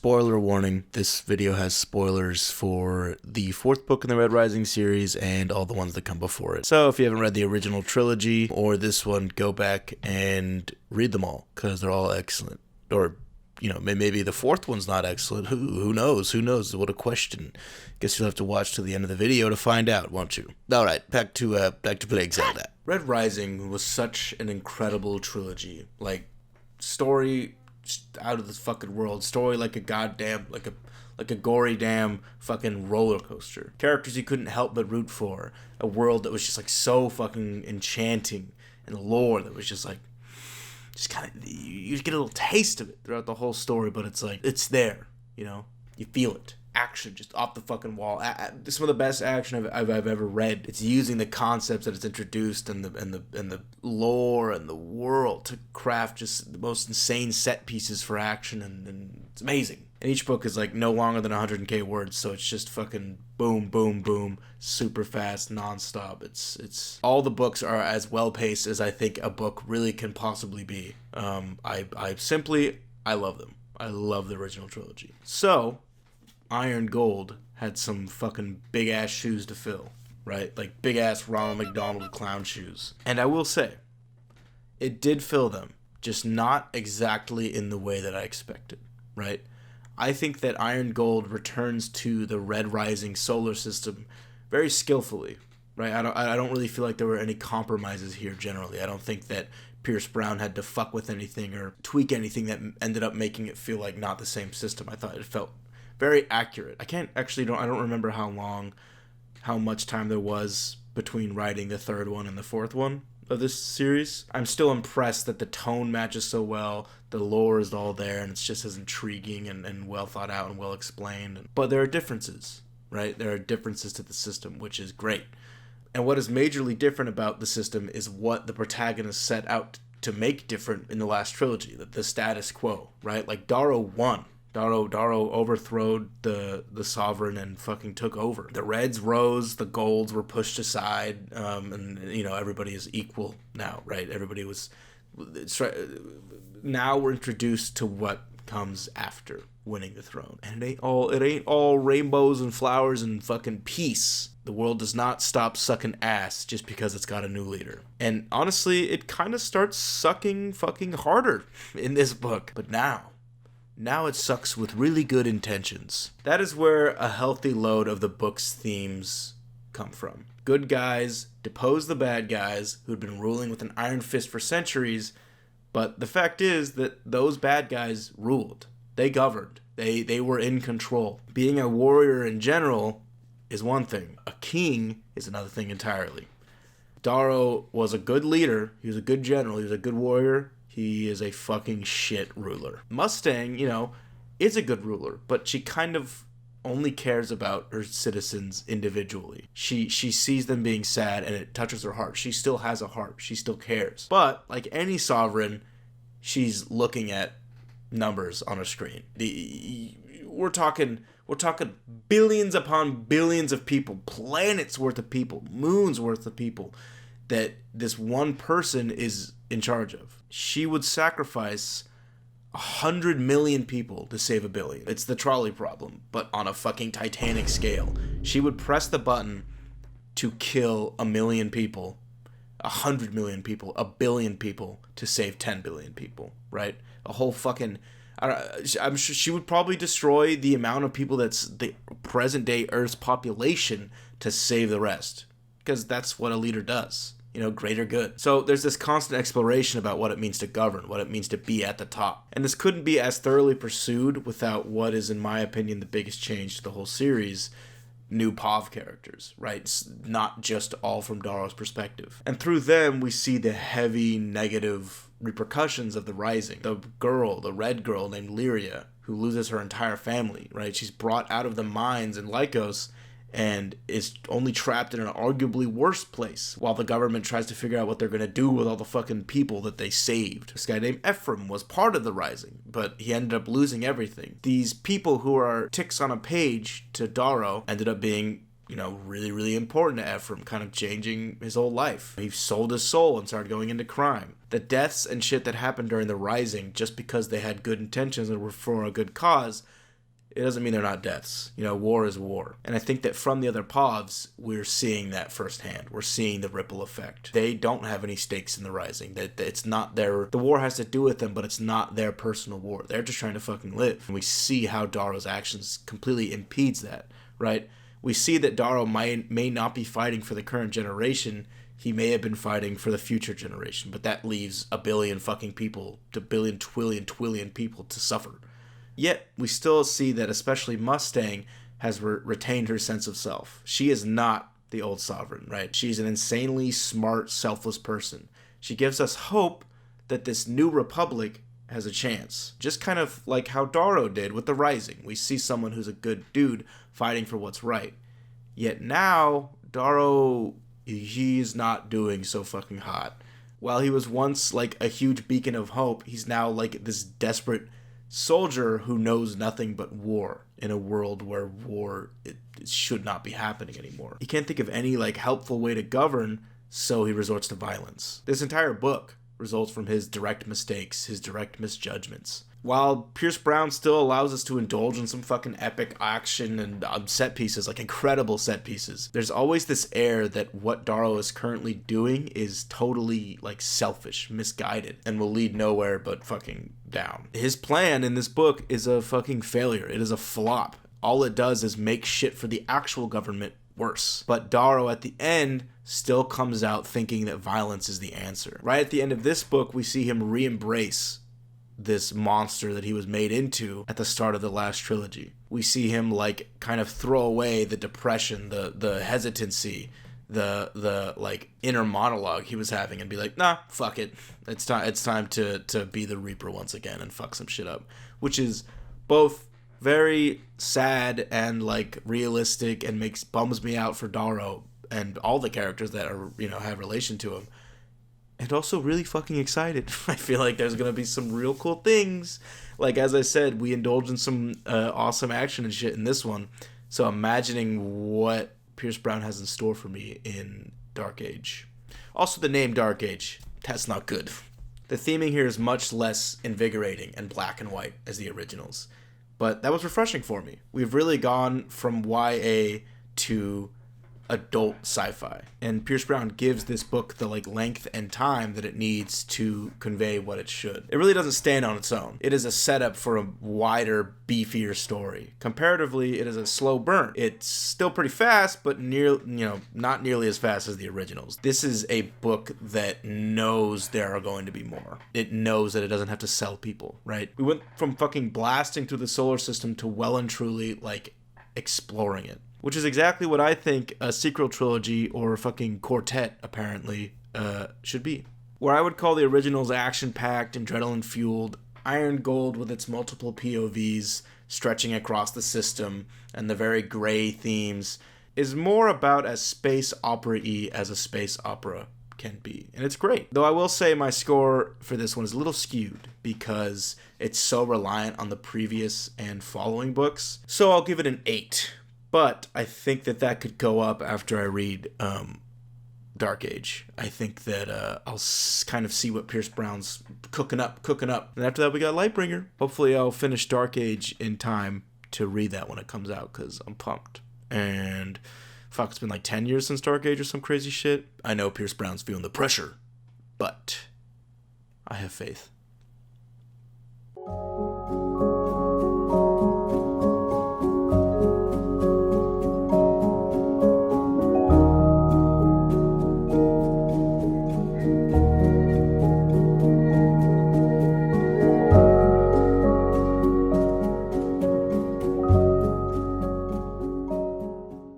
Spoiler warning, this video has spoilers for the fourth book in the Red Rising series and all the ones that come before it. So if you haven't read the original trilogy or this one, go back and read them all, because they're all excellent. Or, you know, maybe the fourth one's not excellent. Who knows? Who knows? What a question. Guess you'll have to watch to the end of the video to find out, won't you? Alright, back to playing Zelda. Red Rising was such an incredible trilogy. Like, story out of this fucking world. Story like a goddamn, like a gory damn fucking roller coaster. Characters you couldn't help but root for. A world that was just like so fucking enchanting. And lore that was just like, just kind of, you get a little taste of it throughout the whole story, but it's like, it's there, you know? You feel it. Action just off the fucking wall. Some of the best action I've ever read. It's using the concepts that it's introduced and the lore and the world to craft just the most insane set pieces for action, and it's amazing. And each book is like no longer than 100k words, so it's just fucking boom, boom, boom, super fast, nonstop. It's all the books are as well paced as I think a book really can possibly be. I love them. I love the original trilogy. So Iron Gold had some fucking big-ass shoes to fill, right? Like, big-ass Ronald McDonald clown shoes. And I will say, it did fill them, just not exactly in the way that I expected, right? I think that Iron Gold returns to the Red Rising solar system very skillfully, right? I don't really feel like there were any compromises here generally. I don't think that Pierce Brown had to fuck with anything or tweak anything that ended up making it feel like not the same system. I thought it felt very accurate. I don't remember how much time there was between writing the third one and the fourth one of this series. I'm still impressed that the tone matches so well, the lore is all there, and it's just as intriguing and well thought out and well explained. But there are differences, right? There are differences to the system, which is great. And what is majorly different about the system is what the protagonist set out to make different in the last trilogy, the status quo, right? Like, Darrow won. Darrow overthrowed the sovereign and fucking took over. The reds rose, the golds were pushed aside, and, you know, everybody is equal now, right? Everybody was... Now we're introduced to what comes after winning the throne. And it ain't all rainbows and flowers and fucking peace. The world does not stop sucking ass just because it's got a new leader. And honestly, it kind of starts sucking fucking harder in this book. But now it sucks with really good intentions. That is where a healthy load of the book's themes come from. Good guys depose the bad guys who'd been ruling with an iron fist for centuries, but the fact is that those bad guys ruled. They governed. They were in control. Being a warrior in general is one thing. A king is another thing entirely. Darrow was a good leader. He was a good general. He was a good warrior. He is a fucking shit ruler. Mustang, you know, is a good ruler, but she kind of only cares about her citizens individually. She sees them being sad and it touches her heart. She still has a heart. She still cares. But like any sovereign, she's looking at numbers on a screen. We're talking billions upon billions of people, planets worth of people, moons worth of people that this one person is in charge of. She would sacrifice 100 million people to save a billion. It's the trolley problem, but on a fucking Titanic scale. She would press the button to kill 1 million people, 100 million people, 1 billion people to save 10 billion people, right? A whole fucking... I'm sure she would probably destroy the amount of people that's the present day Earth's population to save the rest. Because that's what a leader does. You know, greater good. So there's this constant exploration about what it means to govern, what it means to be at the top. And this couldn't be as thoroughly pursued without what is, in my opinion, the biggest change to the whole series, new POV characters, right? It's not just all from Darrow's perspective. And through them, we see the heavy negative repercussions of the Rising. The girl, the red girl named Lyria, who loses her entire family, right? She's brought out of the mines in Lycos and is only trapped in an arguably worse place while the government tries to figure out what they're going to do with all the fucking people that they saved. This guy named Ephraim was part of the Rising, but he ended up losing everything. These people who are ticks on a page to Darrow ended up being, you know, really, really important to Ephraim, kind of changing his whole life. He sold his soul and started going into crime. The deaths and shit that happened during the Rising, just because they had good intentions and were for a good cause, it doesn't mean they're not deaths. You know, war is war. And I think that from the other Povs, we're seeing that firsthand. We're seeing the ripple effect. They don't have any stakes in the Rising. That it's not the war has to do with them, but it's not their personal war. They're just trying to fucking live. And we see how Darrow's actions completely impedes that, right? We see that Darrow may not be fighting for the current generation. He may have been fighting for the future generation, but that leaves a billion fucking people, to billion, twillion people to suffer. Yet, we still see that especially Mustang has retained her sense of self. She is not the old Sovereign, right? She's an insanely smart, selfless person. She gives us hope that this new republic has a chance. Just kind of like how Darrow did with the Rising. We see someone who's a good dude fighting for what's right. Yet now, Darrow, he's not doing so fucking hot. While he was once like a huge beacon of hope, he's now like this desperate soldier who knows nothing but war in a world where war it should not be happening anymore. He can't think of any like helpful way to govern, so he resorts to violence. This entire book results from his direct mistakes, his direct misjudgments. While Pierce Brown still allows us to indulge in some fucking epic action and set pieces, like incredible set pieces, there's always this air that what Darrow is currently doing is totally like selfish, misguided, and will lead nowhere but fucking down. His plan in this book is a fucking failure. It is a flop. All it does is make shit for the actual government worse. But Darrow at the end still comes out thinking that violence is the answer. Right at the end of this book, we see him re-embrace this monster that he was made into at the start of the last trilogy. We see him like kind of throw away the depression, the hesitancy, the like inner monologue he was having and be like, nah, fuck it. It's time to be the Reaper once again and fuck some shit up. Which is both very sad and like realistic and bums me out for Darrow and all the characters that are, you know, have relation to him. And also really fucking excited. I feel like there's going to be some real cool things. Like, as I said, we indulge in some awesome action and shit in this one. So imagining what Pierce Brown has in store for me in Dark Age. Also, the name Dark Age. That's not good. The theming here is much less invigorating and black and white as the originals. But that was refreshing for me. We've really gone from YA to adult sci-fi, and Pierce Brown gives this book the like length and time that it needs to convey what it should. It really doesn't stand on its own. It is a setup for a wider, beefier story. Comparatively, it is a slow burn. It's still pretty fast, but not nearly as fast as the originals. This is a book that knows there are going to be more. It knows that it doesn't have to sell people, right? We went from fucking blasting through the solar system to well and truly like exploring it. Which is exactly what I think a sequel trilogy or a fucking quartet, apparently, should be. Where I would call the originals action-packed, adrenaline-fueled, Iron Gold with its multiple POVs stretching across the system, and the very gray themes, is more about as space opera-y as a space opera can be. And it's great. Though I will say my score for this one is a little skewed, because it's so reliant on the previous and following books. So I'll give it an 8. But I think that could go up after I read Dark Age. I think that I'll kind of see what Pierce Brown's cooking up. And after that, we got Lightbringer. Hopefully, I'll finish Dark Age in time to read that when it comes out, because I'm pumped. And fuck, it's been like 10 years since Dark Age or some crazy shit. I know Pierce Brown's feeling the pressure, but I have faith.